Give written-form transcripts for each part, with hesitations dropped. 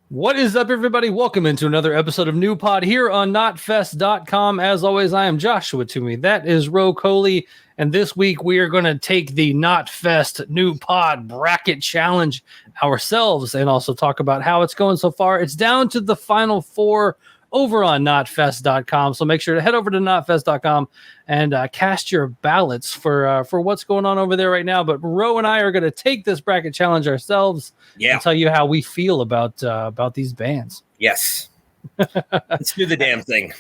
What is up, everybody? Welcome into another episode of New Pod here on Knotfest.com. As always, I am Joshua Toomey. That is Kohli. And this week we are going to take the Knotfest New Pod Bracket Challenge ourselves and also talk about how it's going so far. It's down to the final four over on Knotfest.com. So make sure to head over to Knotfest.com and cast your ballots for what's going on over there right now. But Ro and I are going to take this bracket challenge ourselves and tell you how we feel about these bands. Yes. Let's do the damn thing.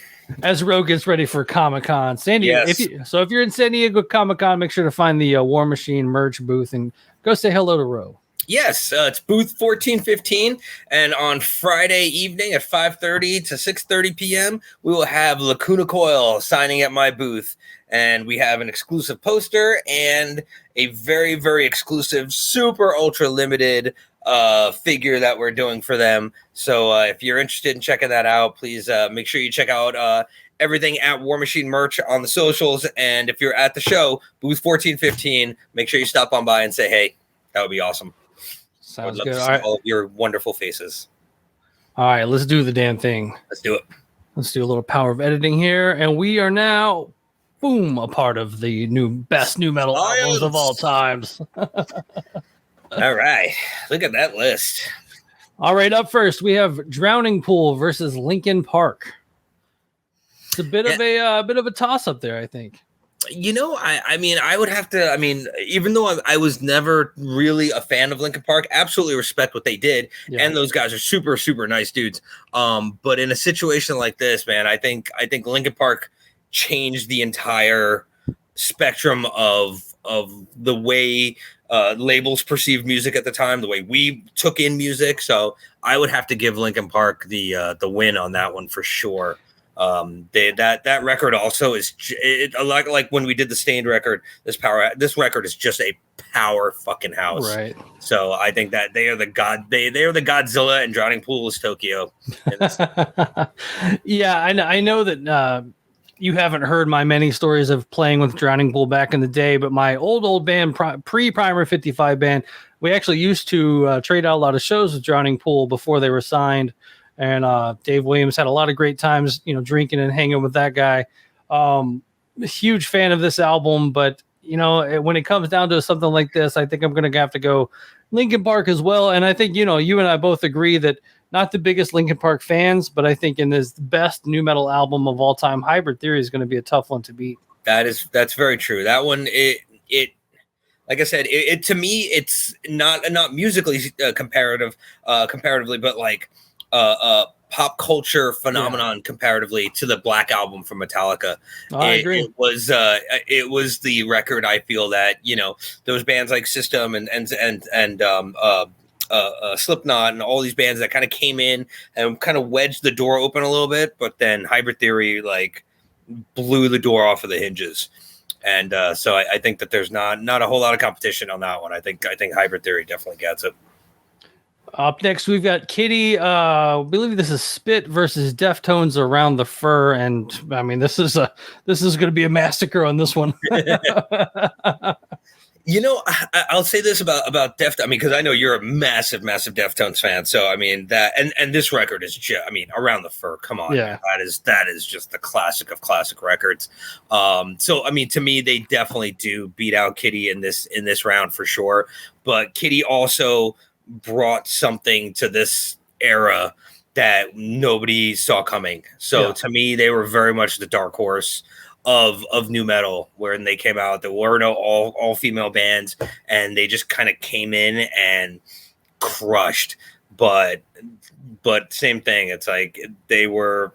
As Ro gets ready for Comic-Con. San Diego. Yes. If you're in San Diego Comic-Con, make sure to find the War Machine merch booth and go say hello to Ro. Yes, it's booth 1415, and on Friday evening at 5:30 to 6:30 p.m., we will have Lacuna Coil signing at my booth, and we have an exclusive poster and a very, very exclusive, super ultra limited figure that we're doing for them. So if you're interested in checking that out, please make sure you check out everything at War Machine merch on the socials, and if you're at the show, booth 1415, make sure you stop on by and say hey. That would be awesome. Sounds good. All right. All of your wonderful faces. All right, let's do the damn thing. Let's do it. Let's do a little power of editing here, and we are now, boom, a part of the best new metal albums of all times. All right, look at that list. All right, up first we have Drowning Pool versus Linkin Park. It's a bit of a toss up there, I think. You know, I mean, I would have to. I mean, even though I was never really a fan of Linkin Park, absolutely respect what they did, and those guys are super, super nice dudes. But in a situation like this, man, I think Linkin Park changed the entire spectrum of the way labels perceived music at the time, the way we took in music. So I would have to give Linkin Park the win on that one for sure. That record also is like when we did the Stained record. This record is just a power fucking house, right? So I think that they are the Godzilla, and Drowning Pool is Tokyo. Yeah, I know that you haven't heard my many stories of playing with Drowning Pool back in the day, but my old band, pre-Primer 55 band, we actually used to trade out a lot of shows with Drowning Pool before they were signed. And Dave Williams had a lot of great times, drinking and hanging with that guy. Huge fan of this album, but when it comes down to something like this, I think I'm going to have to go Linkin Park as well. And I think you and I both agree that not the biggest Linkin Park fans, but I think in this best new metal album of all time, Hybrid Theory is going to be a tough one to beat. That's very true. That one, it like I said, it to me, it's not musically comparatively, but like. Pop culture phenomenon comparatively to the Black Album from Metallica. I agree. It was the record. I feel that those bands like System and Slipknot and all these bands that kind of came in and kind of wedged the door open a little bit, but then Hybrid Theory like blew the door off of the hinges. And so I think that there's not a whole lot of competition on that one. I think Hybrid Theory definitely gets it. Up next, we've got Kitty. I believe this is Spit versus Deftones Around the Fur, and I mean this is going to be a massacre on this one. I'll say this about Deftones. I mean, because I know you're a massive Deftones fan. So I mean that, and this record is just, I mean, Around the Fur. Come on, yeah, man, that is just the classic of classic records. So I mean, to me, they definitely do beat out Kitty in this round for sure. But Kitty also brought something to this era that nobody saw coming. So to me, they were very much the dark horse of new metal. When they came out, there were no all female bands, and they just kind of came in and crushed. But same thing. It's like they were,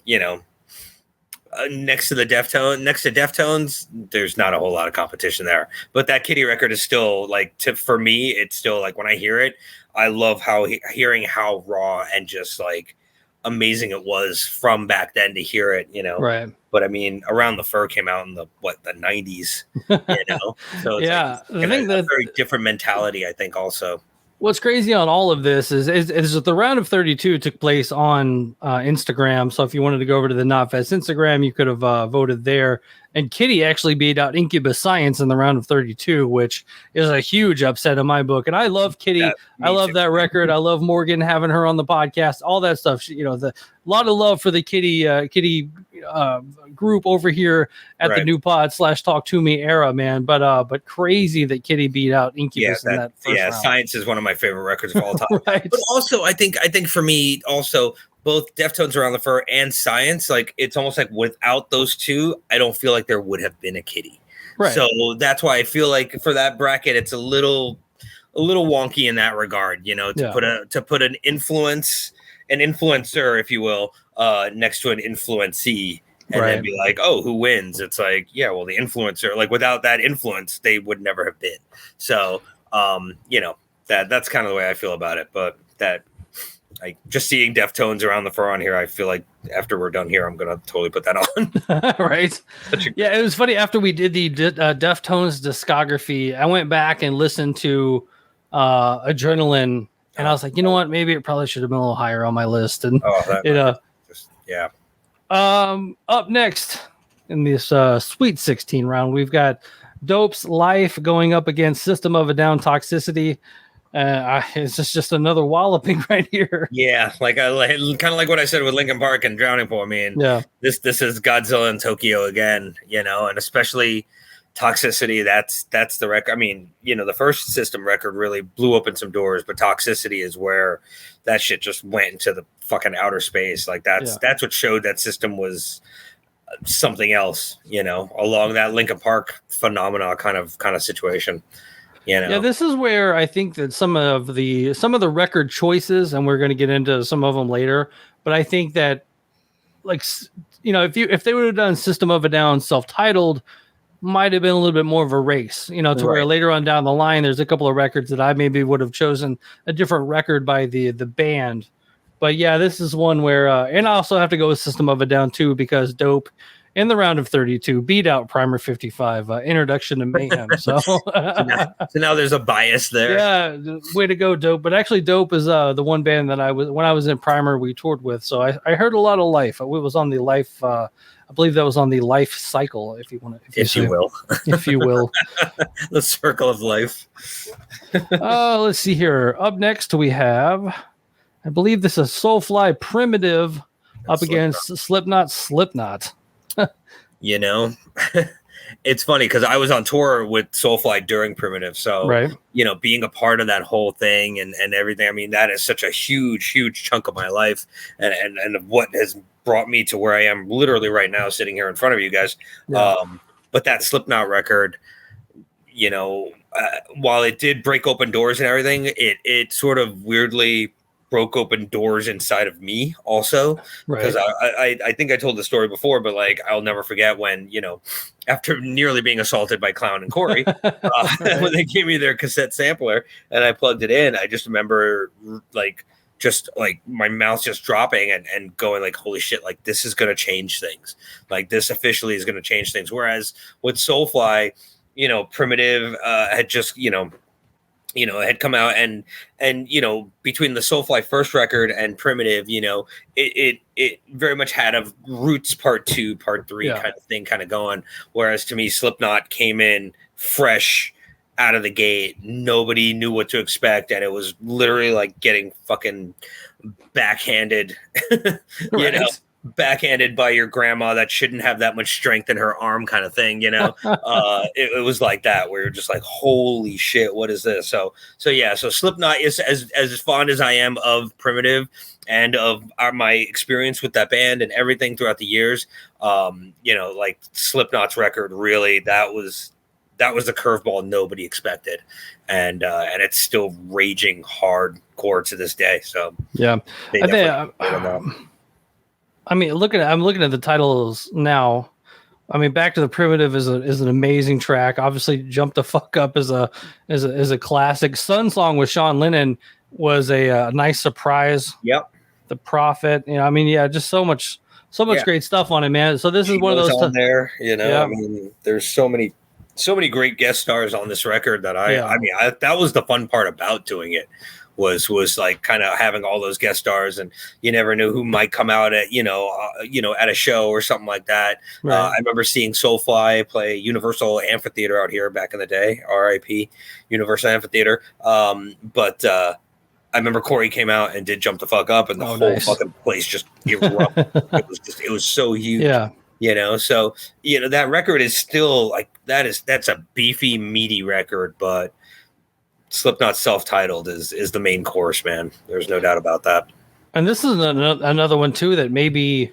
next to Deftones, there's not a whole lot of competition there. But that Kitty record is still like, for me, it's still like when I hear it, I love hearing how raw and just like amazing it was from back then to hear it, Right. But I mean, Around the Fur came out in the 90s, So it's yeah, like, I think that's a very different mentality, I think, also. What's crazy on all of this is that the round of 32 took place on Instagram. So if you wanted to go over to the Knotfest Instagram, you could have voted there. And Kitty actually beat out Incubus Science in the round of 32, which is a huge upset in my book. And I love Kitty. I love that record. I love Morgan, having her on the podcast, all that stuff. She, a lot of love for the Kitty group over here at the New Pod / Talk Toomey era, man. But crazy that Kitty beat out Incubus in that first round. Science is one of my favorite records of all time. Right. But also, I think for me, also, both Deftones Around the Fur and Science, like, it's almost like without those two, I don't feel like there would have been a Kitty. Right. So that's why I feel like for that bracket, it's a little wonky in that regard, to put an influencer, if you will, next to an influencee, and then be like, oh, who wins? It's like, yeah, well, the influencer, like, without that influence, they would never have been. So, that's kind of the way I feel about it. But that, like, just seeing Deftones Around the Fur on here, I feel like after we're done here, I'm gonna totally put that on. Right? Yeah, it was funny. After we did the Deftones discography, I went back and listened to Adrenaline, and I was like, you know what? Maybe it probably should have been a little higher on my list. And up next in this Sweet 16 round, we've got Dope's Life going up against System of a Down Toxicity. It's just another walloping right here. Yeah, like kind of like what I said with Linkin Park and Drowning Pool. I mean, this is Godzilla in Tokyo again, and especially Toxicity. That's the record. I mean, the first System record really blew open some doors, but Toxicity is where that shit just went into the fucking outer space. Like that's what showed that System was something else, along that Linkin Park phenomena kind of situation. Yeah, this is where I think that some of the record choices, and we're going to get into some of them later, but I think that, like, if they would have done System of a Down self-titled, might have been a little bit more of a race, to where later on down the line, there's a couple of records that I maybe would have chosen a different record by the band. But yeah, this is one where, and I also have to go with System of a Down too, because Dope in the round of 32 beat out Primer 55, Introduction to Mayhem. So now there's a bias there. Yeah, way to go, Dope. But actually, Dope is the one band that when I was in Primer, we toured with. So I heard a lot of Life. It was on the Life. I believe that was on the Life Cycle, if you want to. If you will. If you will. The Circle of Life. Let's see here. Up next, we have, I believe this is Soulfly Primitive up against Slipknot. It's funny because I was on tour with Soulfly during Primitive. So, being a part of that whole thing and everything, I mean, that is such a huge chunk of my life and what has brought me to where I am literally right now, sitting here in front of you guys. Yeah. But that Slipknot record, while it did break open doors and everything, it sort of weirdly broke open doors inside of me also, because I think I told the story before, but like, I'll never forget when, after nearly being assaulted by Clown and Corey, when they gave me their cassette sampler and I plugged it in, I just remember just my mouth just dropping and going like, holy shit, like this is going to change things. Like this officially is going to change things. Whereas with Soulfly, Primitive had just, had come out and between the Soulfly first record and Primitive, it very much had a Roots part 2, part 3 kind of thing kind of going. Whereas to me, Slipknot came in fresh out of the gate. Nobody knew what to expect. And it was literally like getting fucking backhanded, backhanded by your grandma that shouldn't have that much strength in her arm kind of thing, it was like that where you're just like, holy shit, what is this? So Slipknot is as fond as I am of Primitive and of my experience with that band and everything throughout the years. Like Slipknot's record, really, that was a curveball nobody expected, and it's still raging hardcore to this day. So I'm looking at the titles now. I mean, Back to the Primitive is an amazing track. Obviously, Jump the Fuck Up is a classic. Sun Song with Sean Lennon was a nice surprise. Yep. The Prophet, just so much great stuff on it, man. So this is one of those on there, I mean, there's so many so many great guest stars on this record that I mean, that was the fun part about doing it was like kind of having all those guest stars, and you never knew who might come out at, at a show or something like that. Right. I remember seeing Soulfly play Universal Amphitheater out here back in the day, RIP Universal Amphitheater. But I remember Corey came out and did Jump the Fuck Up, and the whole fucking place just erupted. It was so huge. Yeah. So that record is still like that's a beefy, meaty record, but Slipknot self-titled is the main course, man. There's no doubt about that. And this is another one too that maybe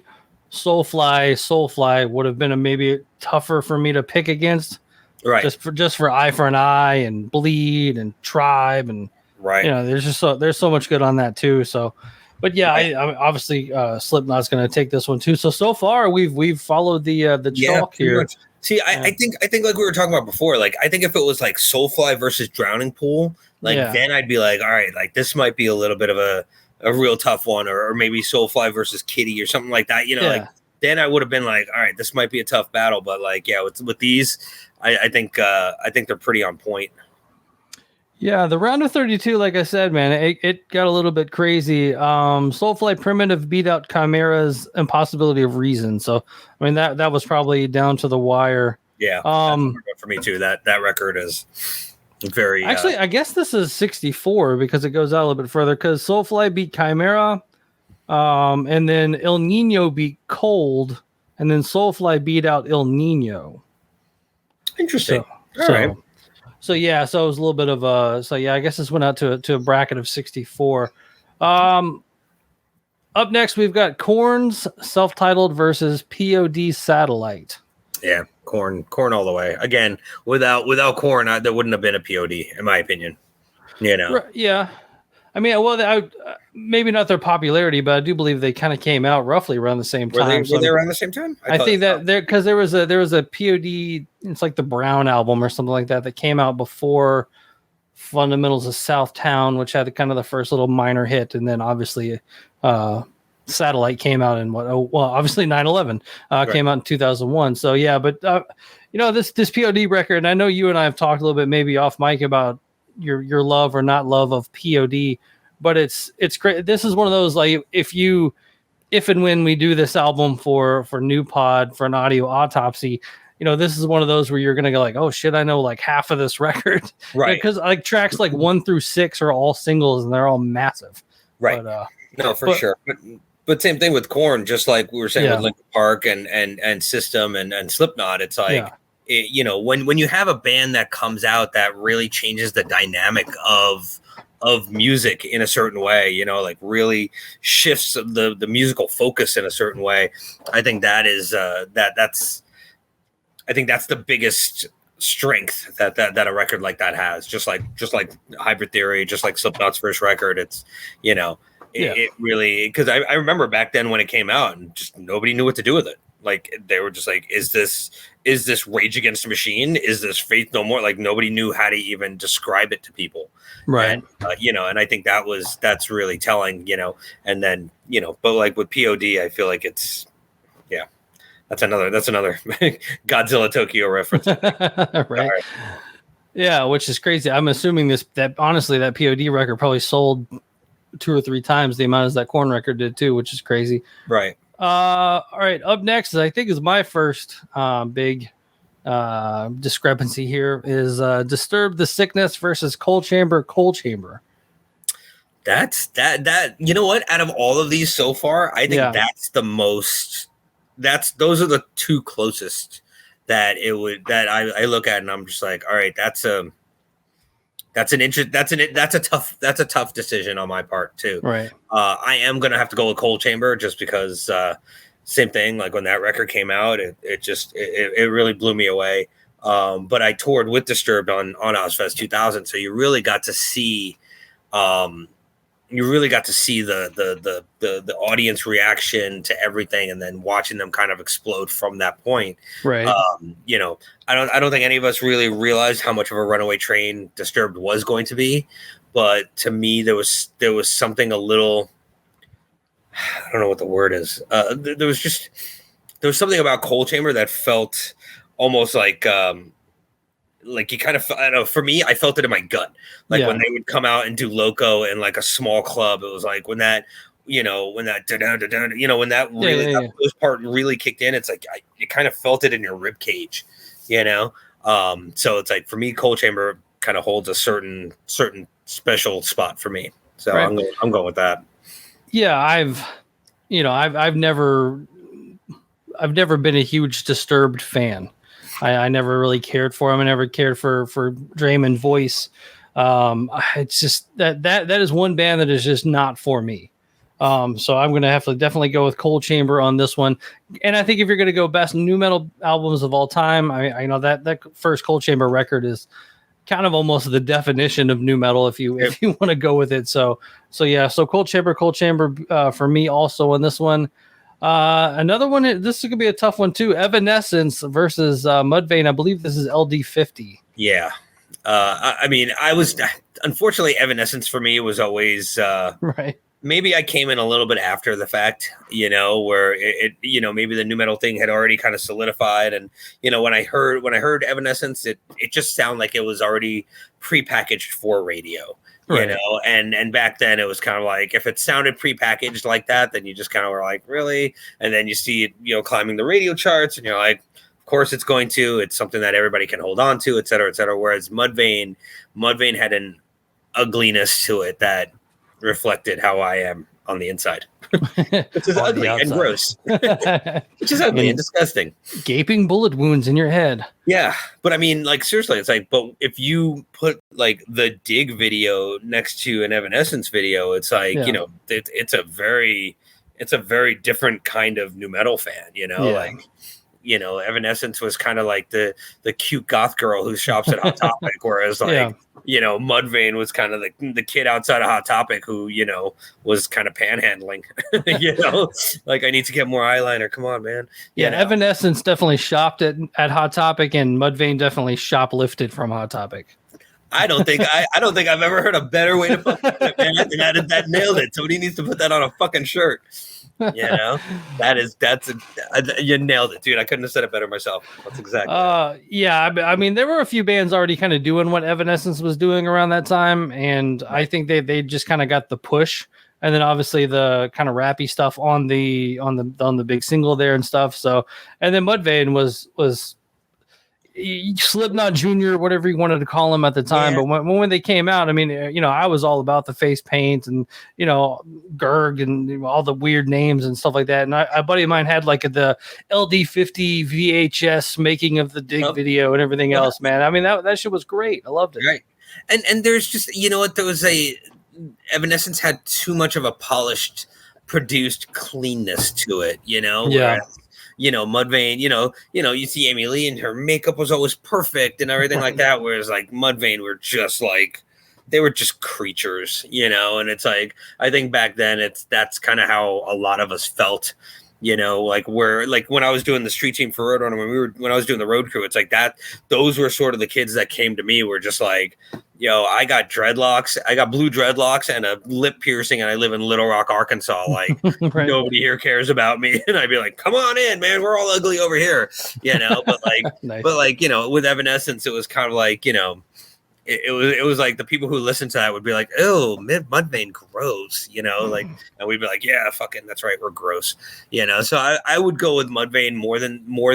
Soulfly would have been maybe tougher for me to pick against, right? Just for Eye for an Eye and Bleed and Tribe, and right. There's so much good on that too. So, but yeah, right. I obviously Slipknot's going to take this one too. So far we've followed the chalk here. Much. See, I think like we were talking about before, like I think if it was like Soulfly versus Drowning Pool, then I'd be like, all right, like this might be a little bit of a real tough one, or maybe Soulfly versus Kitty or something like that. Like then I would have been like, all right, this might be a tough battle, but like with these, I think they're pretty on point. Yeah, the round of 32, like I said, man, it got a little bit crazy. Soulfly Primitive beat out Chimera's Impossibility of Reason. So, I mean, that was probably down to the wire. Yeah, for me too. That record is very... Actually, I guess this is 64 because it goes out a little bit further, because Soulfly beat Chimera, and then El Nino beat Cold, and then Soulfly beat out El Nino. Interesting. All right. So yeah, so it was a little bit of I guess this went out to a bracket of 64. Up next we've got Korn's self-titled versus POD Satellite. Yeah, Korn all the way. Again, without Korn, there wouldn't have been a POD, in my opinion. Yeah. I mean, well, maybe not their popularity, but I do believe they kind of came out roughly around the same time. Were they around the same time? I think that because there was a POD. It's like the Brown album or something like that came out before Fundamentals of Southtown, which had kind of the first little minor hit, and then obviously Satellite came out in obviously 9/11 came out in 2001. So yeah, but this POD record, and I know you and I have talked a little bit maybe off mic about your love or not love of POD, but it's great. This is one of those, like, if and when we do this album for New Pod, for an audio autopsy, this is one of those where you're gonna go like, oh shit, I know like half of this record, right? Because like tracks like 1 through 6 are all singles and they're all massive, right? But, for sure. But same thing with Korn, just like we were saying with Linkin Park and System and Slipknot. It's like. Yeah. When you have a band that comes out that really changes the dynamic of music in a certain way, like really shifts the musical focus in a certain way, I think that is that's the biggest strength that a record like that has. Just like Hybrid Theory, just like Slipknot's first record. It's it really, because I remember back then when it came out and just nobody knew what to do with it. Like they were just like, is this Rage Against the Machine? Is this Faith No More? Like nobody knew how to even describe it to people, right? And, and I think that's really telling, And then but like with POD, I feel like it's that's another Godzilla Tokyo reference, right? Yeah, which is crazy. I'm assuming that honestly that POD record probably sold 2 or 3 times the amount as that Korn record did too, which is crazy, right? All right. Up next, I think is my first big discrepancy here is Disturb the Sickness versus Cold Chamber. That's that. You know what? Out of all of these so far, I think that's the most. Those are the 2 closest that I look at, and I'm just like, all right, that's a tough decision on my part too. Right. I am gonna have to go with Cold Chamber just because same thing. Like when that record came out, it really blew me away. But I toured with Disturbed on Ozfest 2000, so you really got to see the audience reaction to everything, and then watching them kind of explode from that point. Right. I don't think any of us really realized how much of a runaway train Disturbed was going to be, but to me there was something a little, I don't know what the word is. There was something about Cold Chamber that felt almost like like you kind of, I don't know, for me, I felt it in my gut. Like when they would come out and do Loco in like a small club, it was like when that, when that, when that really, that first part really kicked in, it's like, you kind of felt it in your rib cage, so it's like, for me, Coal Chamber kind of holds a certain special spot for me. So I'm going with that. Yeah. I've never been a huge Disturbed fan. I never really cared for him. I never cared for Draymond voice. It's just that is one band that is just not for me. So I'm going to have to definitely go with Coal Chamber on this one. And I think if you're going to go best nu metal albums of all time, I know that first Coal Chamber record is kind of almost the definition of nu metal if you want to go with it. So Coal Chamber for me also on this one. Another one, this is going to be a tough one too. Evanescence versus Mudvayne. I believe this is LD50. Yeah. I mean, unfortunately, Evanescence for me was always right. Maybe I came in a little bit after the fact, where it maybe the nu metal thing had already kind of solidified. And, when I heard Evanescence, it just sounded like it was already prepackaged for radio. Right. And back then it was kind of like, if it sounded prepackaged like that, then you just kind of were like, really? And then you see it, climbing the radio charts, and you're like, of course it's going to. It's something that everybody can hold on to, et cetera, et cetera. Whereas Mudvayne had an ugliness to it that reflected how I am on the inside, which is ugly and gross, which is ugly and disgusting. Gaping bullet wounds in your head. Yeah. But I mean, like, seriously, it's like, but if you put like the Dig video next to an Evanescence video, it's like, it's a very different kind of nu metal fan, like, Evanescence was kind of like the cute goth girl who shops at Hot Topic, whereas like, Mudvayne was kind of the kid outside of Hot Topic who, was kind of panhandling, like, I need to get more eyeliner. Come on, man. Evanescence definitely shopped at Hot Topic, and Mudvayne definitely shoplifted from Hot Topic. I don't think I've ever heard a better way to put it, man. That nailed it. Somebody needs to put that on a fucking shirt. You nailed it, dude. I couldn't have said it better myself. That's exactly I mean, there were a few bands already kind of doing what Evanescence was doing around that time, and I think they just kind of got the push, and then obviously the kind of rappy stuff on the big single there and stuff. So, and then Mudvayne was Slipknot Junior, whatever you wanted to call him at the time. But when they came out, I mean, I was all about the face paint and, Gerg and all the weird names and stuff like that. And a buddy of mine had like the LD50 VHS making of the Dig video and everything else, man. I mean, that shit was great. I loved it. Right. And there's just, there was Evanescence had too much of a polished, produced cleanness to it, whereas, Mudvayne, you see Amy Lee and her makeup was always perfect and everything like that. Whereas like Mudvayne were just like, they were just creatures, and it's like, I think back then that's kind of how a lot of us felt, like when I was doing the street team for Roadrunner, when I was doing the road crew, it's like that, those were sort of the kids that came to me, were just like, I got dreadlocks. I got blue dreadlocks and a lip piercing, and I live in Little Rock, Arkansas. Like, right. Nobody here cares about me. And I'd be like, come on in, man. We're all ugly over here, But like, nice. But like, with Evanescence, it was kind of like, it was like the people who listened to that would be like, oh, Mudvayne gross, like, and we'd be like, yeah, fucking, that's right, we're gross, So I would go with Mudvayne more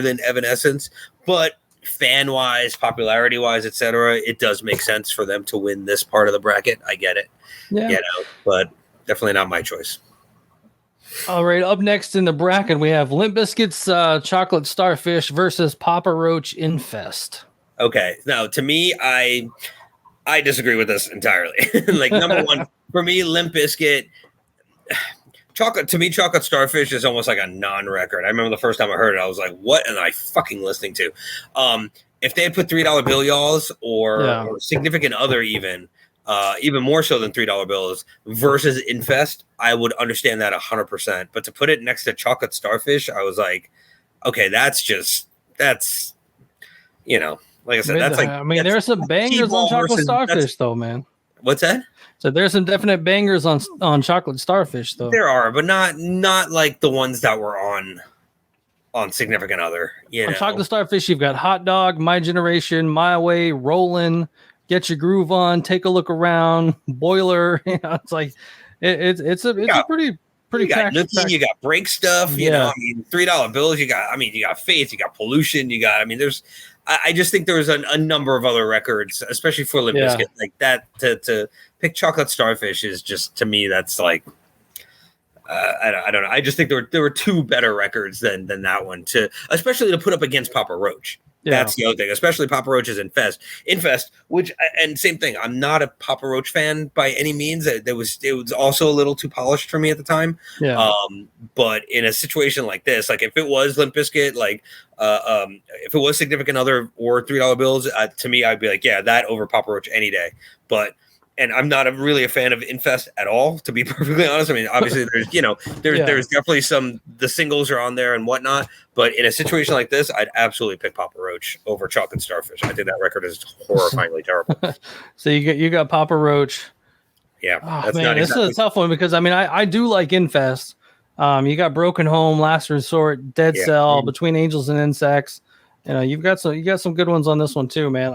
than Evanescence, but fan wise, popularity wise, etc., it does make sense for them to win this part of the bracket. I get it, but definitely not my choice. All right, up next in the bracket, we have Limp Bizkit's Chocolate Starfish versus Papa Roach Infest. Okay, now to me, I disagree with this entirely. Like, number one, for me, Limp Bizkit, Chocolate Starfish is almost like a non-record. I remember the first time I heard it, I was like, what am I fucking listening to? If they had put $3 bill y'alls or Significant Other even more so than $3 bills versus Infest, I would understand that 100%. But to put it next to Chocolate Starfish, I was like, okay, that's like I said, that's like, I mean, there's some bangers on Chocolate Starfish though, man. What's that? So there's some definite bangers on Chocolate Starfish though. There are, but not like the ones that were on on Significant Other. You On know, Chocolate Starfish, you've got Hot Dog, My Generation, My Way, Rollin', Get Your Groove On, Take a Look Around, Boiler. It's like it's a pretty you got packed. you got break stuff. You know, Yeah. I mean, $3 bills. You got Faith. You got Pollution. There's. I just think there was a number of other records, especially for Limp Bizkit, like that. To pick Chocolate Starfish is just, to me, that's like. I don't know. I just think there were two better records than that one, especially to put up against Papa Roach. Yeah. That's the other thing, especially Papa Roach's Infest, which, and same thing. I'm not a Papa Roach fan by any means. It was also a little too polished for me at the time. Yeah. But in a situation like this, like if it was Limp Bizkit, like if it was Significant Other or $3 bills, to me, I'd be like, yeah, that over Papa Roach any day. And I'm not really a fan of Infest at all, to be perfectly honest. I mean, obviously there's definitely the singles are on there and whatnot, but in a situation like this, I'd absolutely pick Papa Roach over Chocolate Starfish. I think that record is horrifyingly terrible. So you got Papa Roach. Yeah. Oh, man, this is a tough one because I mean, I do like Infest. You got Broken Home, Last Resort, Dead Cell, Between Angels and Insects. You know, you got some good ones on this one too, man.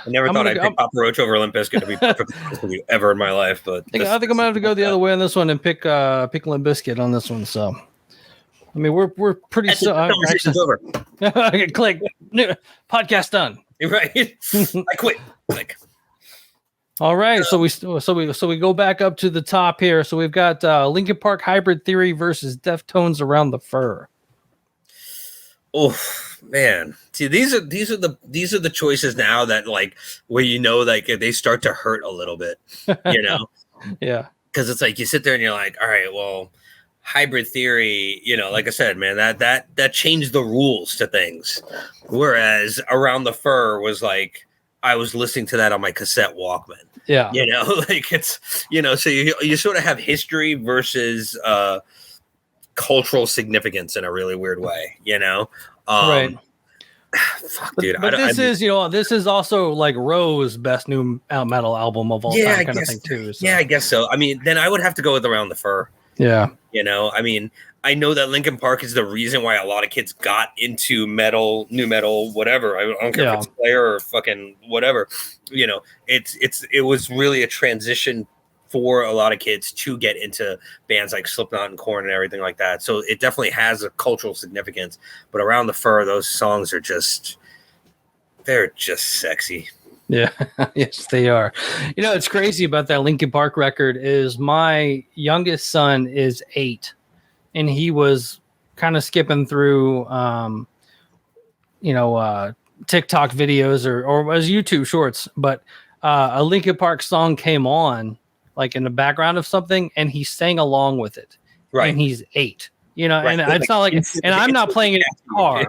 I never thought I'd pick Papa Roach over Limp Bizkit, to be perfectly honest with you, ever in my life. But I think I'm gonna have to go the other way on this one and pick Limp Bizkit on this one. So, I mean, we're pretty. Conversation's over. Click. Podcast done. Right. I quit. Click. All right. So we go back up to the top here. So we've got Linkin Park Hybrid Theory versus Deftones Around the Fur. Oh man, see, these are the choices now that, like, where like they start to hurt a little bit, you know. Yeah, because it's like you sit there and you're like, all right, well, Hybrid Theory, like I said, man, that changed the rules to things, whereas Around the Fur was like, I was listening to that on my cassette Walkman. Yeah, like it's so you sort of have history versus cultural significance in a really weird way, right. Fuck, dude. But this is also like Roe's best new metal album of all time, kind of thing too. So. Yeah, I guess so. I mean, then I would have to go with Around the Fur. Yeah. I mean, I know that Linkin Park is the reason why a lot of kids got into metal, new metal, whatever. I don't care if it's Slayer or fucking whatever. It was really a transition for a lot of kids to get into bands like Slipknot and Korn and everything like that. So it definitely has a cultural significance. But Around the Fur, those songs are they're just sexy. Yeah, yes, they are. It's crazy about that Linkin Park record is my youngest son is 8, and he was kind of skipping through, TikTok videos or was YouTube shorts, but a Linkin Park song came on, like in the background of something, and he sang along with it. Right. And he's 8, right. And it's not like, and I'm not playing it in the car.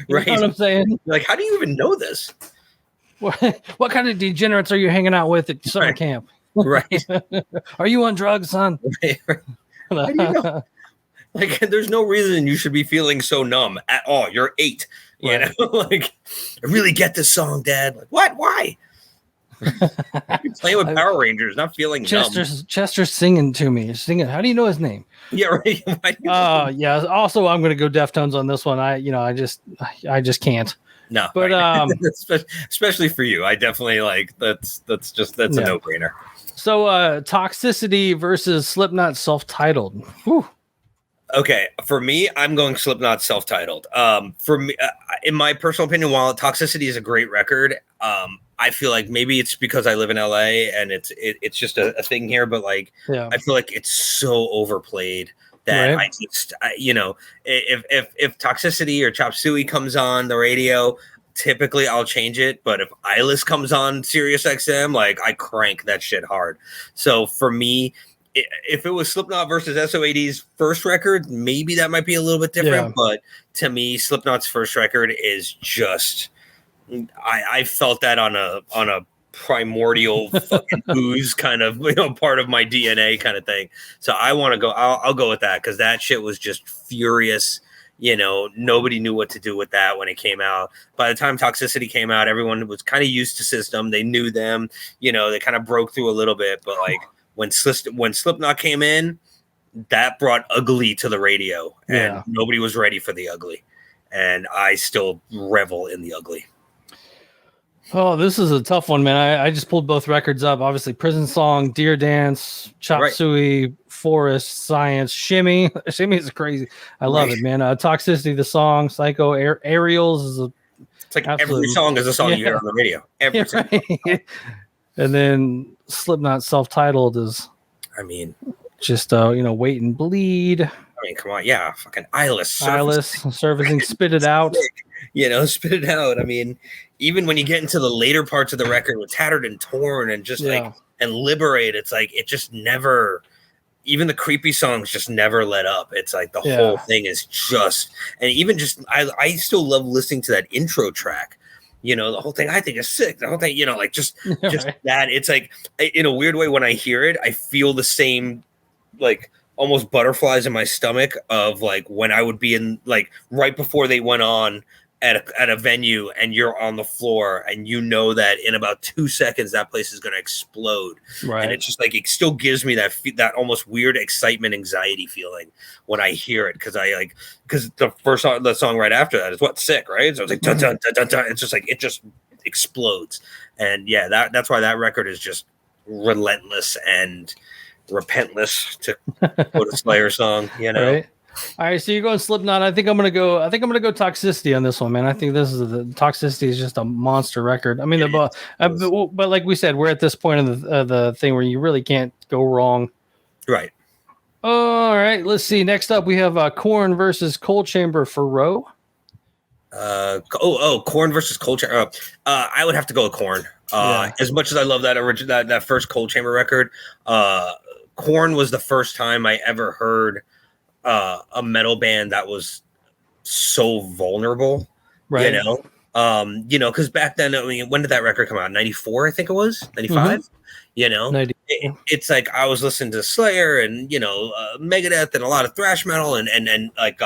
Right. You know what I'm saying? Like, how do you even know this? What kind of degenerates are you hanging out with at summer camp? Right. Are you on drugs, son? Right. How do you know? Like, there's no reason you should be feeling so numb at all. You're 8. Right. Like, I really get this song, Dad. Like, what? Why? You're playing with Power Rangers, not feeling Chester's singing to me. Singing. How do you know his name? Yeah, right. Yeah. Also, I'm going to go Deftones on this one. I just can't. No, but especially for you, I definitely like that's a no-brainer. So, Toxicity versus Slipknot self-titled. Whew. Okay, for me, I'm going Slipknot self-titled. For me, in my personal opinion, while Toxicity is a great record, I feel like maybe it's because I live in LA and it's just a thing here, but like, I feel like it's so overplayed that right. If Toxicity or Chop Suey comes on the radio, typically I'll change it. But if Eyeless comes on Sirius XM, like I crank that shit hard. So for me, if it was Slipknot versus SO8's first record, maybe that might be a little bit different. Yeah. But to me, Slipknot's first record is just, I felt that on a primordial fucking ooze kind of part of my DNA kind of thing. So I want to go. I'll go with that because that shit was just furious. Nobody knew what to do with that when it came out. By the time Toxicity came out, everyone was kind of used to System. They knew them. They kind of broke through a little bit, but like when Slipknot came in, that brought ugly to the radio, and nobody was ready for the ugly. And I still revel in the ugly. Oh, this is a tough one, man. I just pulled both records up. Obviously, Prison Song, Deer Dance, Chop Suey, Forest, Science, Shimmy. Shimmy is crazy. I love it, man. Toxicity, the song, Psycho, Aerials is a. It's like every song is a song you hear on the radio. Every single song. And then Slipknot self-titled is. I mean, just Wait and Bleed. I mean, come on, yeah, fucking eyeless, servicing, Spit It Out. Spit it out. I mean, even when you get into the later parts of the record with Tattered and Torn and just and Liberate, it's like it just never. Even the creepy songs just never let up. It's like the whole thing is just, and even just I still love listening to that intro track. The whole thing I think is sick. The whole thing, just that. It's like in a weird way when I hear it, I feel the same, like almost butterflies in my stomach of like when I would be in like right before they went on at a venue and you're on the floor and that in about 2 seconds that place is going to explode. Right. And it's just like it still gives me that almost weird excitement, anxiety feeling when I hear it because the song right after that is Sick, right? So it's like dun, dun, dun, dun, dun. It's just like it just explodes. And that's why that record is just relentless and repentless, to quote a Slayer song, Right. All right, so you're going Slipknot. I think I'm gonna go Toxicity on this one, man. I think this is the Toxicity is just a monster record. I mean, but like we said, we're at this point of the thing where you really can't go wrong. Right. All right, let's see. Next up, we have Korn versus Cold Chamber for Row. Korn versus Cold Chamber. I would have to go with Korn. As much as I love that first Cold Chamber record, Korn was the first time I ever heard a metal band that was so vulnerable, right? Because back then, I mean, when did that record come out? 94, I think it was 95. It's like I was listening to Slayer and Megadeth and a lot of thrash metal and like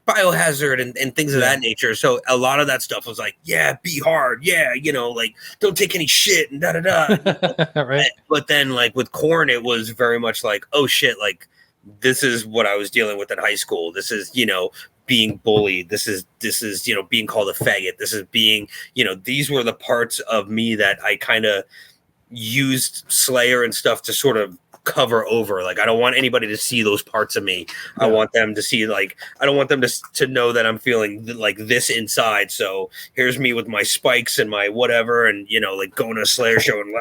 Biohazard and things of that nature. So a lot of that stuff was like, be hard, like don't take any shit and da da da. Right. But then like with Korn, it was very much like, oh shit, like this is what I was dealing with in high school. This is, being bullied. This is, being called a faggot. This is being, these were the parts of me that I kind of used Slayer and stuff to sort of cover over. Like, I don't want anybody to see those parts of me. I want them to see, like, I don't want them to know that I'm feeling like this inside. So here's me with my spikes and my whatever, and, like going to a Slayer show and,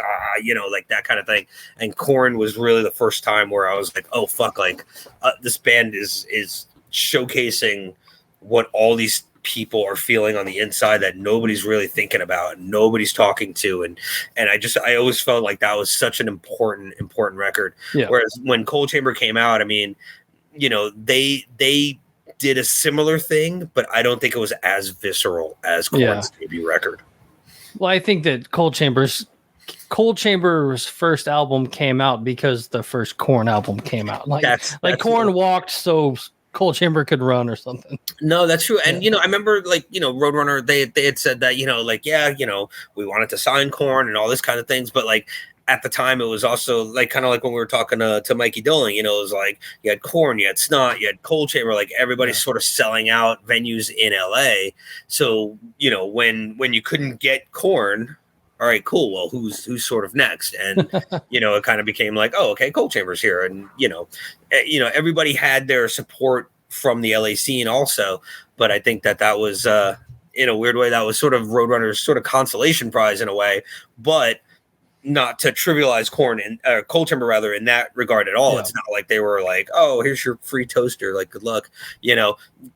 like that kind of thing. And Korn was really the first time where I was like, oh, fuck, like this band is showcasing what all these people are feeling on the inside that nobody's really thinking about and nobody's talking to, and I always felt like that was such an important record. Whereas when Cold Chamber came out, I mean, they did a similar thing, but I don't think it was as visceral as Korn's debut record. Well, I think that Cold Chamber's first album came out because the first Korn album came out. That's Korn walked so Cold Chamber could run or something. No, that's true. And, I remember Roadrunner, they had said that, we wanted to sign Korn and all this kind of things. But like at the time, it was also like kind of like when we were talking to Mikey Doling, it was like you had Korn, you had Snot, you had Cold Chamber, like everybody's sort of selling out venues in LA. So, when you couldn't get Korn, all right, cool. Well, who's sort of next? And, it kind of became like, oh, okay, Cold Chamber's here. And, everybody had their support from the LA scene also. But I think that was, in a weird way, that was sort of Roadrunner's sort of consolation prize in a way. But not to trivialize Korn and Cold Chamber rather in that regard at all. It's not like they were like, oh, here's your free toaster, like good luck.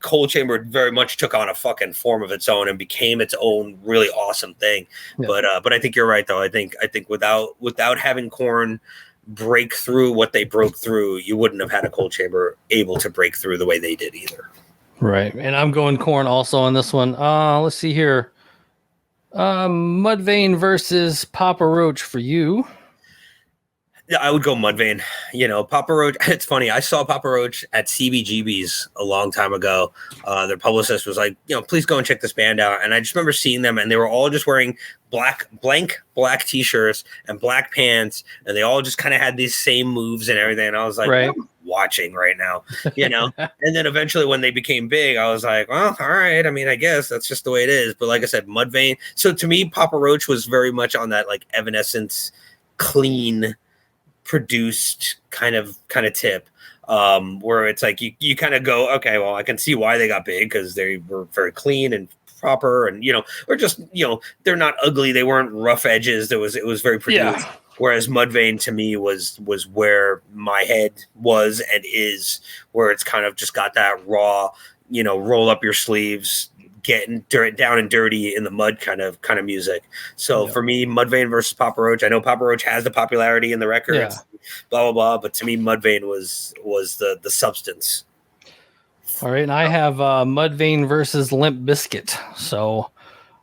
Cold Chamber very much took on a fucking form of its own and became its own really awesome thing. But I think you're right though. I think without having Korn break through what they broke through, you wouldn't have had a Cold Chamber able to break through the way they did either. Right. And I'm going Korn also on this one. Let's see here. Mudvayne versus Papa Roach for you. Yeah, I would go Mudvayne. Papa Roach. It's funny. I saw Papa Roach at CBGB's a long time ago. Their publicist was like, please go and check this band out. And I just remember seeing them, and they were all just wearing black T-shirts and black pants, and they all just kind of had these same moves and everything. And I was like, right. what am I watching right now, And then eventually, when they became big, I was like, well, all right. I mean, I guess that's just the way it is. But like I said, Mudvayne. So to me, Papa Roach was very much on that like Evanescence, clean, produced kind of tip, where it's like you kind of go, okay, well, I can see why they got big, because they were very clean and proper, and or just they're not ugly, they weren't rough edges, it was very produced. Whereas Mudvayne to me was where my head was and is, where it's kind of just got that raw, roll up your sleeves, getting down and dirty in the mud kind of music. So for me, Mudvayne versus Papa Roach. I know Papa Roach has the popularity in the records, blah blah blah, but to me, Mudvayne was the substance. All right, and I have Mudvayne versus Limp Bizkit. So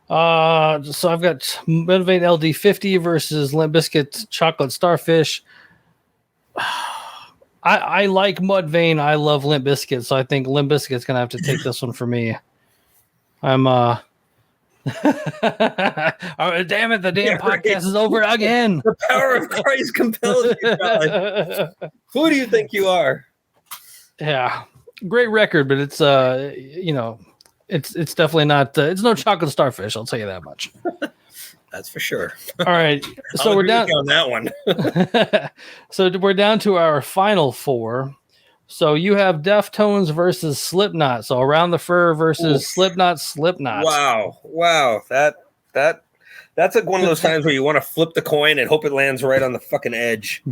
I've got Mudvayne LD50 versus Limp Bizkit Chocolate Starfish. I like Mudvayne. I love Limp Bizkit, so I think Limp Bizkit's gonna have to take this one for me. I'm oh, damn it, the damn podcast is over again. The power of Christ compels you, God. Who do you think you are? Yeah. Great record, but it's it's definitely not it's no Chocolate Starfish, I'll tell you that much. That's for sure. All right. So we're down on that one. So we're down to our final four. So you have Deftones versus Slipknot. So Around the Fur versus Slipknot. Wow. That's like one of those times where you want to flip the coin and hope it lands right on the fucking edge.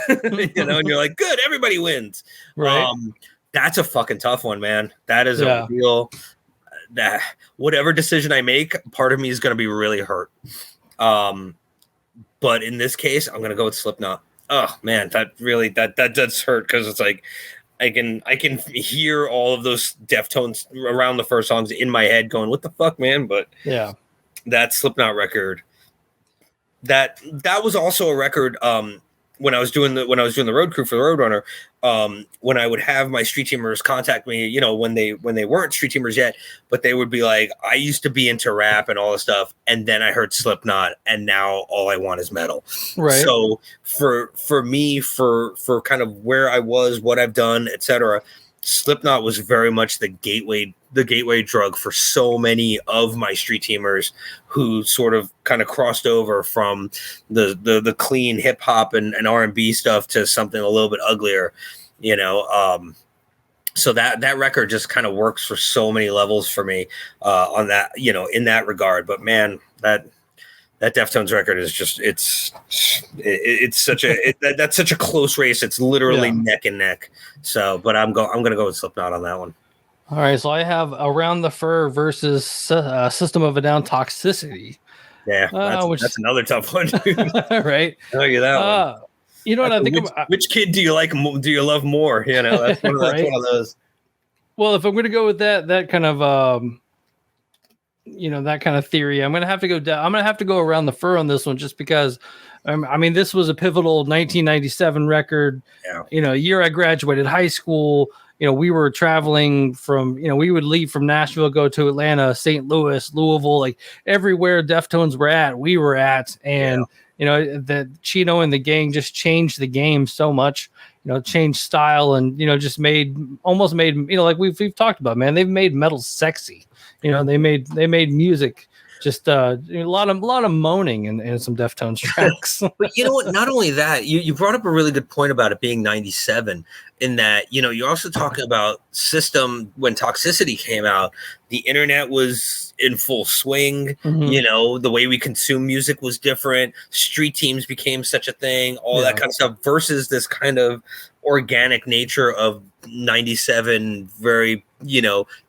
And you're like, good, everybody wins. Right. That's a fucking tough one, man. That is a real that whatever decision I make, part of me is gonna be really hurt. But in this case, I'm gonna go with Slipknot. Oh man, that does hurt, because it's like I can hear all of those Deftones Around the Fur songs in my head going, what the fuck, man? But that Slipknot record, that was also a record when I was doing the road crew for the Roadrunner, when I would have my street teamers contact me, when they weren't street teamers yet, but they would be like, I used to be into rap and all this stuff, and then I heard Slipknot, and now all I want is metal. Right. So for me, for kind of where I was, what I've done, etc., Slipknot was very much the gateway drug for so many of my street teamers who sort of kind of crossed over from the clean hip hop and R&B stuff to something a little bit uglier, so that record just kind of works for so many levels for me on that, in that regard. But man, that Deftones record is just it's such a that's such a close race. It's literally neck and neck. So, but I'm gonna go with Slipknot on that one. All right, so I have Around the Fur versus System of a Down, Toxicity. Yeah, that's another tough one, dude. Right? I'll give you that one. You know what I think? Which kid do you like? Do you love more? That's one of those. Well, if I'm going to go with that kind of that kind of theory, I'm going to have to go down. I'm going to have to go Around the Fur on this one, just because. I mean, this was a pivotal 1997 record. Yeah. Year I graduated high school. We were traveling from, we would leave from Nashville, go to Atlanta, St. Louis, Louisville, like everywhere Deftones were at, we were at. And, the Chino and the gang just changed the game so much, changed style and, just made, like we've talked about, man, they've made metal sexy. They made music. Just a lot of moaning in some Deftones tracks. But you know what? Not only that, you brought up a really good point about it being 97, in that, you're also talking about System when Toxicity came out. The internet was in full swing. Mm-hmm. The way we consume music was different. Street teams became such a thing, all that kind of stuff, versus this kind of organic nature of 97, very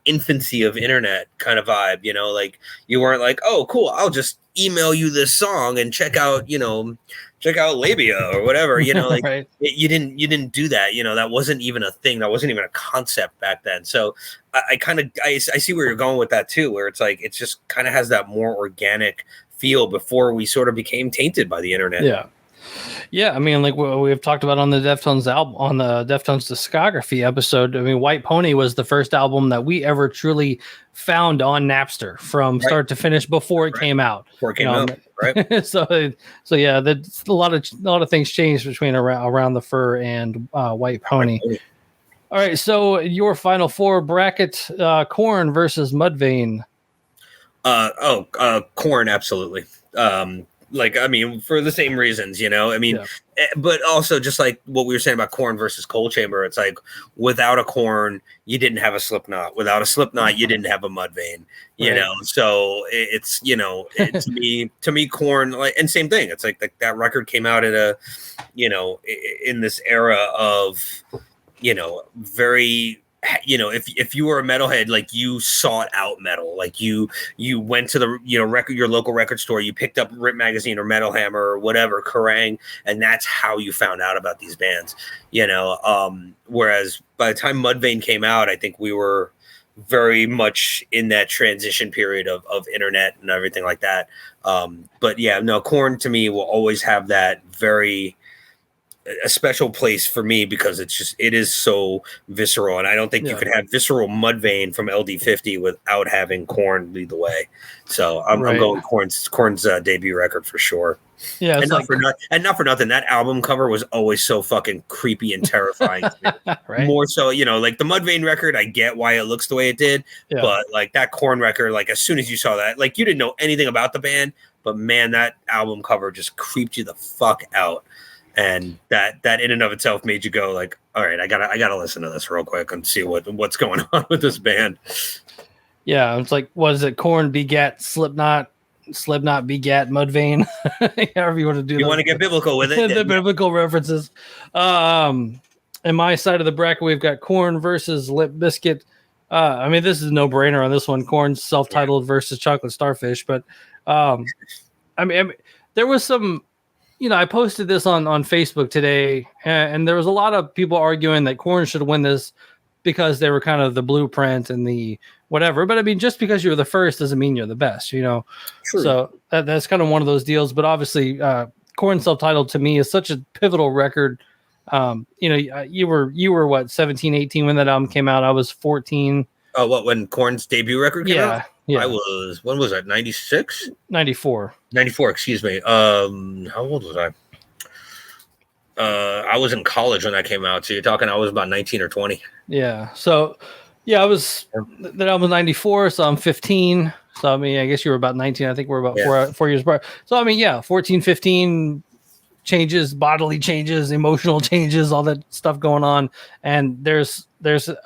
infancy of internet kind of vibe. Like you weren't like, oh cool, I'll just email you this song and check out Labia or whatever, like right. You didn't do that. That wasn't even a thing. That wasn't even a concept back then. So I see where you're going with that too, where it's like, it just kind of has that more organic feel before we sort of became tainted by the internet. Yeah. Yeah, I mean, like we've talked about on the Deftones album, on the Deftones discography episode. I mean, White Pony was the first album that we ever truly found on Napster from start to finish before it came out. Before it came out, right? so yeah, that's a lot of things changed between around the Fur and White Pony. All right, so your final four bracket: Korn versus Mudvayne. Korn, absolutely. Like, I mean, for the same reasons, I mean, but also just like what we were saying about Korn versus Coal Chamber, it's like without a Korn, you didn't have a Slipknot. Without a Slipknot, you didn't have a Mudvayne, you know? So it's, to me, Korn, like, and same thing. It's like that record came out at in this era of, very, if you were a metalhead, like you sought out metal, like you went to the your local record store, you picked up Rip Magazine or Metal Hammer or whatever, Kerrang, and that's how you found out about these bands. Whereas by the time Mudvayne came out, I think we were very much in that transition period of internet and everything like that. But yeah, no, Korn to me will always have that a special place for me because it is so visceral, and I don't think you could have visceral Mudvayne from LD50 without having Korn lead the way. So I'm going Korn's debut record for sure. Yeah, and not for nothing, that album cover was always so fucking creepy and terrifying. Right? More so, like the Mudvayne record, I get why it looks the way it did, but like that Korn record, like as soon as you saw that, like you didn't know anything about the band, but man, that album cover just creeped you the fuck out. And that in and of itself made you go like, all right, I gotta listen to this real quick and see what's going on with this band. Yeah, it's like, was it Korn begat Slipknot begat Mudvayne? However you want to do. You want to get biblical with it? The biblical references. In my side of the bracket, we've got Korn versus Limp Bizkit. I mean, this is a no-brainer on this one. Korn's self-titled versus Chocolate Starfish, but I mean, there was some. I posted this on Facebook today, and there was a lot of people arguing that Korn should win this because they were kind of the blueprint and the whatever. But I mean, just because you're the first doesn't mean you're the best, True. So that's kind of one of those deals. But obviously, Korn self-titled to me is such a pivotal record. You were what, 17, 18 when that album came out? I was 14. Oh, when Korn's debut record came out? Yeah. When was that? 96? 94. 94, excuse me. How old was I? I was in college when that came out. So you're talking I was about 19 or 20. Yeah. So, that album was 94. So I'm 15. So, I mean, I guess you were about 19. I think we're about 4 years apart. So, I mean, 14, 15 changes, bodily changes, emotional changes, all that stuff going on. And there's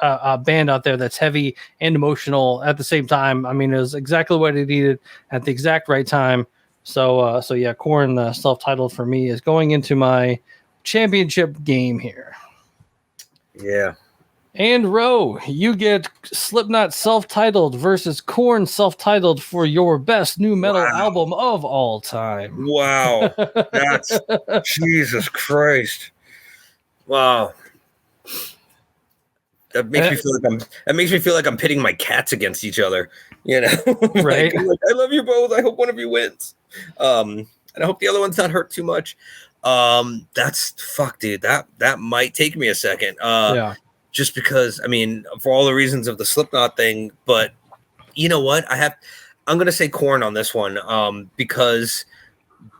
a band out there that's heavy and emotional at the same time. I mean, it was exactly what it needed at the exact right time. So Korn, self-titled for me, is going into my championship game here. Yeah. And Ro, you get Slipknot self-titled versus Korn self-titled for your best new metal album of all time. Wow. That's Jesus Christ. Wow. That makes me feel like I'm pitting my cats against each other, Right. like, I love you both. I hope one of you wins. And I hope the other one's not hurt too much. That's fuck, dude. That might take me a second. Just because, I mean, for all the reasons of the Slipknot thing, but you know what? I'm going to say Korn on this one, because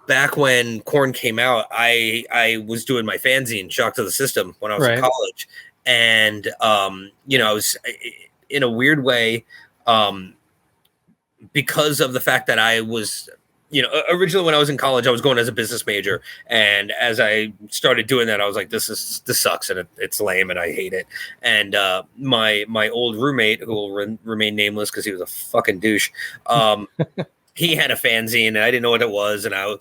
back when Korn came out, I was doing my fanzine, Shock to the System, when I was in college. And, I was in a weird way, because of the fact that I was, originally when I was in college, I was going as a business major. And as I started doing that, I was like, this sucks and it's lame and I hate it. And my old roommate, who will remain nameless because he was a fucking douche, he had a fanzine and I didn't know what it was. And I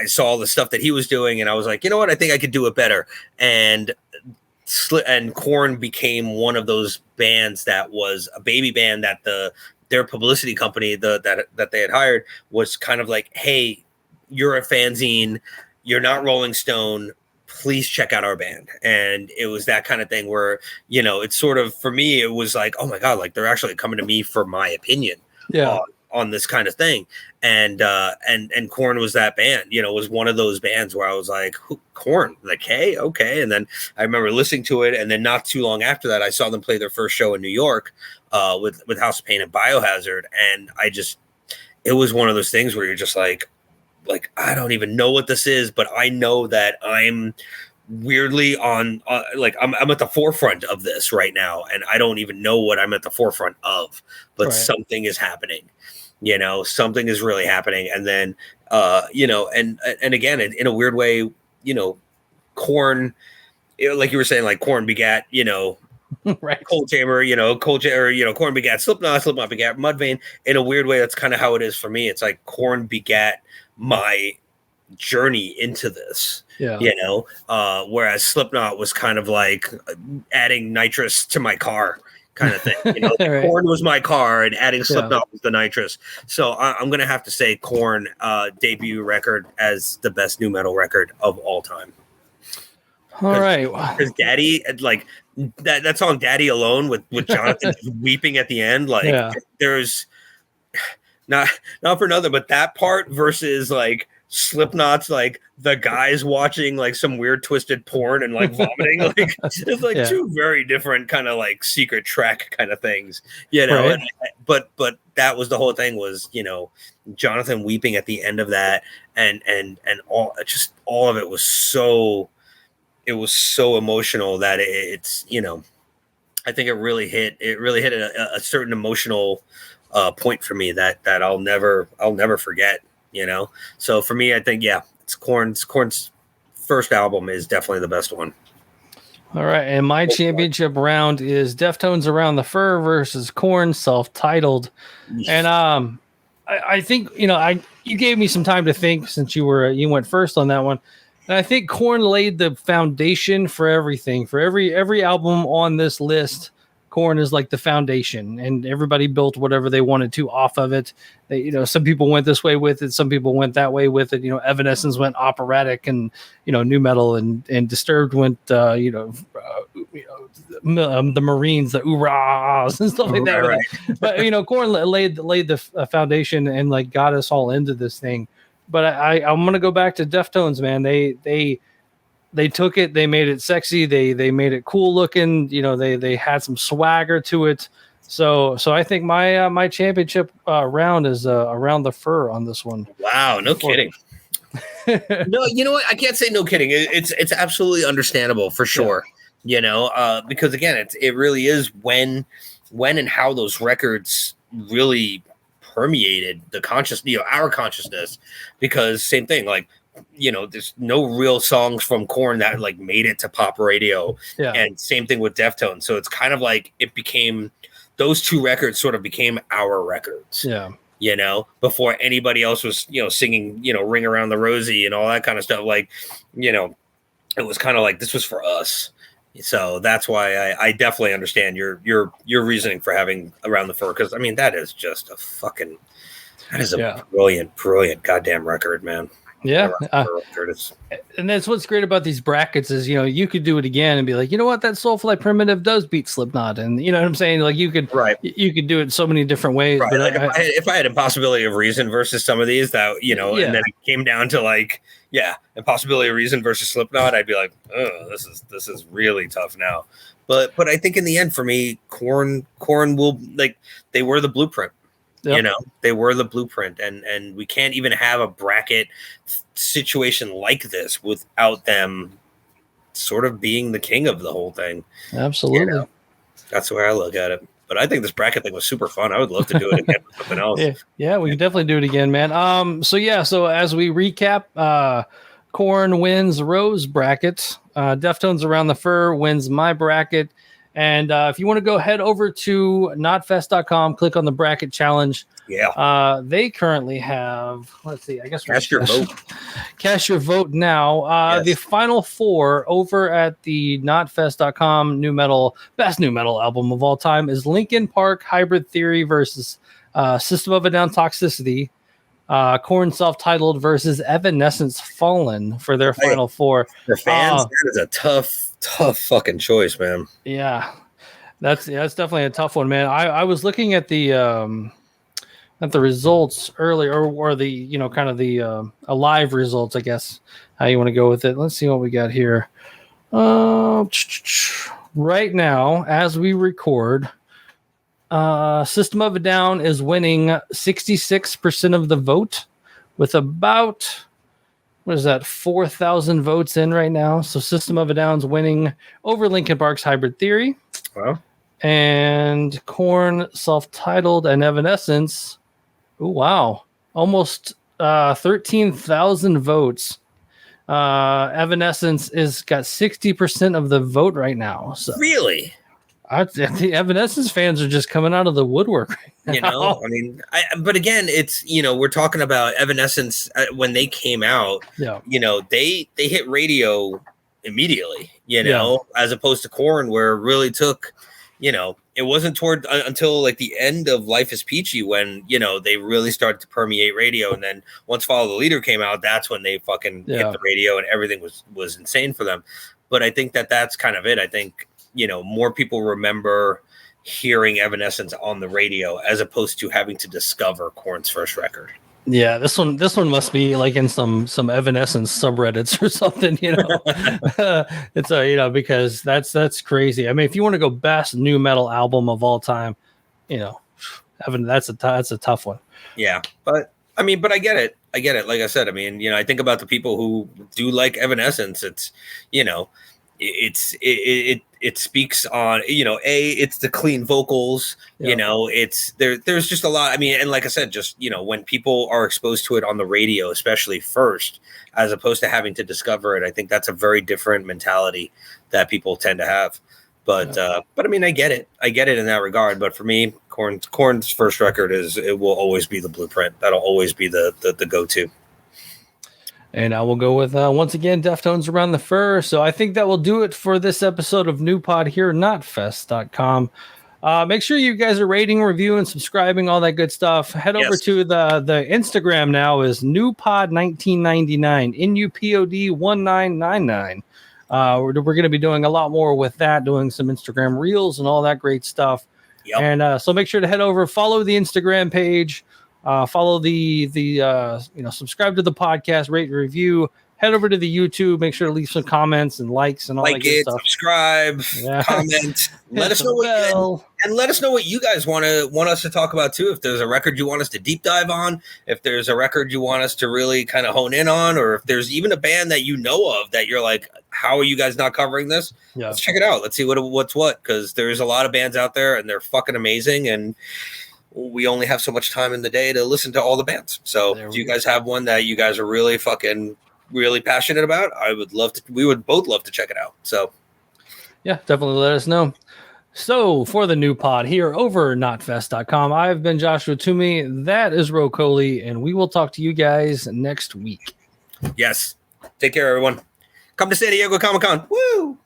saw the stuff that he was doing and I was like, you know what? I think I could do it better. And Korn became one of those bands that was a baby band that their publicity company that they had hired was kind of like, hey, you're a fanzine, you're not Rolling Stone, please check out our band. And it was that kind of thing where, it's sort of, for me, it was like, oh my God, like they're actually coming to me for my opinion on this kind of thing. And Korn was that band, was one of those bands where I was like, Korn, like, hey, okay. And then I remember listening to it, and then not too long after that, I saw them play their first show in New York with House of Pain and Biohazard, and it was one of those things where you're just like I don't even know what this is, but I know that I'm weirdly on like I'm at the forefront of this right now, and I don't even know what I'm at the forefront of, but something is happening. Something is really happening. And then and again, in a weird way, Korn, like you were saying, like Korn begat right. Cold Chamber, Korn begat Slipknot begat Mudvayne. In a weird way, that's kind of how it is for me. It's like Korn begat my journey into this. Whereas Slipknot was kind of like adding nitrous to my car kind of thing. Right. Korn was my car, and adding Slipknot was the nitrous. So I'm gonna have to say Korn debut record as the best nu metal record of all time. All right, because Daddy, like that song "Daddy Alone" with Jonathan weeping at the end, like there's not for nothing, but that part versus like Slipknot's like the guys watching like some weird twisted porn and like vomiting, like it's like two very different kind of like secret track kind of things, Right. But that was the whole thing was Jonathan weeping at the end of that, and all of it was so. It was so emotional that it's I think it really hit a certain emotional point for me that I'll never forget. So for me, I think it's Korn's first album is definitely the best one. All right, and my championship round is Deftones Around the Fur versus Korn, self-titled. And I think you gave me some time to think since you went first on that one. And I think Korn laid the foundation for everything. For every album on this list, Korn is like the foundation, and everybody built whatever they wanted to off of it. They, some people went this way with it, some people went that way with it. Evanescence went operatic, and nu metal, and Disturbed went the Marines, the oorahs and stuff like that. Right. But Korn laid the foundation and like got us all into this thing. But I'm gonna go back to Deftones, man. They took it, they made it sexy, they made it cool looking. They had some swagger to it. So I think my championship round is Around the Fur on this one. Wow, no kidding. No, you know what? I can't say no kidding. It's absolutely understandable for sure. Because again, it really is when and how those records really permeated the our consciousness, because same thing, like there's no real songs from Korn that like made it to pop radio, and same thing with Deftones. So it's kind of like it became those two records sort of became our records, before anybody else was singing Ring Around the Rosie and all that kind of stuff. Like it was kind of like this was for us. So that's why I definitely understand your reasoning for having Around the Fur, because I mean that is just a brilliant goddamn record, man. Yeah, and that's what's great about these brackets is you could do it again and be like, what, that Soulfly Primitive does beat Slipknot, and what I'm saying, like you could do it so many different ways. Right. But like if I had Impossibility of Reason versus some of these that and then it came down to like Impossibility of Reason versus Slipknot, I'd be like, oh, this is really tough now. But I think in the end for me, Korn will, like, they were the blueprint. Yep. They were the blueprint, and we can't even have a bracket situation like this without them sort of being the king of the whole thing. Absolutely. That's the way I look at it. But I think this bracket thing was super fun. I would love to do it again with something else. Yeah, we can definitely do it again, man. So as we recap, Korn wins Rose bracket. Deftones Around the Fur wins my bracket. And if you want to go head over to knotfest.com, click on the bracket challenge. Yeah. They currently have, let's see, I guess cast your vote. Cast your vote now. Yes. The final four over at the knotfest.com best nu metal album of all time is Linkin Park Hybrid Theory versus System of a Down Toxicity. Korn self-titled versus Evanescence Fallen for their final four. For fans, that is a tough fucking choice, man. Yeah, that's definitely a tough one, man. I was looking at the at the results earlier, or the, you know, kind of the live results, I guess, how you want to go with it. Let's see what we got here. Right now, as we record, System of a Down is winning 66% of the vote with about, what is that, 4,000 votes in right now. So System of a Down's winning over Linkin Park's Hybrid Theory. Wow. And Korn, Self-Titled, and Evanescence. Oh, wow. Almost 13,000 votes. Evanescence is got 60% of the vote right now. So Really? The Evanescence fans are just coming out of the woodwork right now. You know, I mean, but again, it's, you know, we're talking about Evanescence when they came out. Yeah. You know, they hit radio immediately, you know, as opposed to Korn, where it really took, you know, it wasn't toward until like the end of Life is Peachy when, you know, they really started to permeate radio. And then once Follow the Leader came out, that's when they fucking hit the radio and everything was insane for them. But I think that's kind of it. I think, you know, more people remember hearing Evanescence on the radio as opposed to having to discover Korn's first record. Yeah, this one must be like in some Evanescence subreddits or something, you know. It's you know, because that's crazy. I mean, if you want to go best new metal album of all time, you know, that's a tough one. Yeah, but I mean, but I get it. Like I said, I mean, you know, I think about the people who do like Evanescence. It's, you know, it speaks on, you know, it's the clean vocals, you know, it's there's just a lot. I mean, and like I said, just, you know, when people are exposed to it on the radio, especially first, as opposed to having to discover it, I think that's a very different mentality that people tend to have. But I mean, I get it in that regard. But for me, Korn's first record it will always be the blueprint. That'll always be the go-to. And I will go with, once again, Deftones Around the Fur. So I think that will do it for this episode of New Pod here, Knotfest.com. Make sure you guys are rating, reviewing, subscribing, all that good stuff. Head over to the Instagram now is NewPod1999, NUPOD1999. We're going to be doing a lot more with that, doing some Instagram reels and all that great stuff. Yep. And so make sure to head over, follow the Instagram page. Follow the you know, subscribe to the podcast, rate and review, head over to the YouTube, make sure to leave some comments and likes and all that good stuff. Subscribe, comment, let us know let us know what you guys want us to talk about too. If there's a record you want us to deep dive on, if there's a record you want us to really kind of hone in on, or if there's even a band that you know of that you're like, how are you guys not covering this? Let's check it out. Let's see what's what, because there's a lot of bands out there and they're fucking amazing, and we only have so much time in the day to listen to all the bands. So if you guys have one that you guys are really passionate about, we would both love to check it out. So yeah, definitely let us know. So for the New Pod here over knotfest.com, I've been Joshua Toomey. That is Kohli, and we will talk to you guys next week. Yes. Take care, everyone. Come to San Diego Comic-Con. Woo!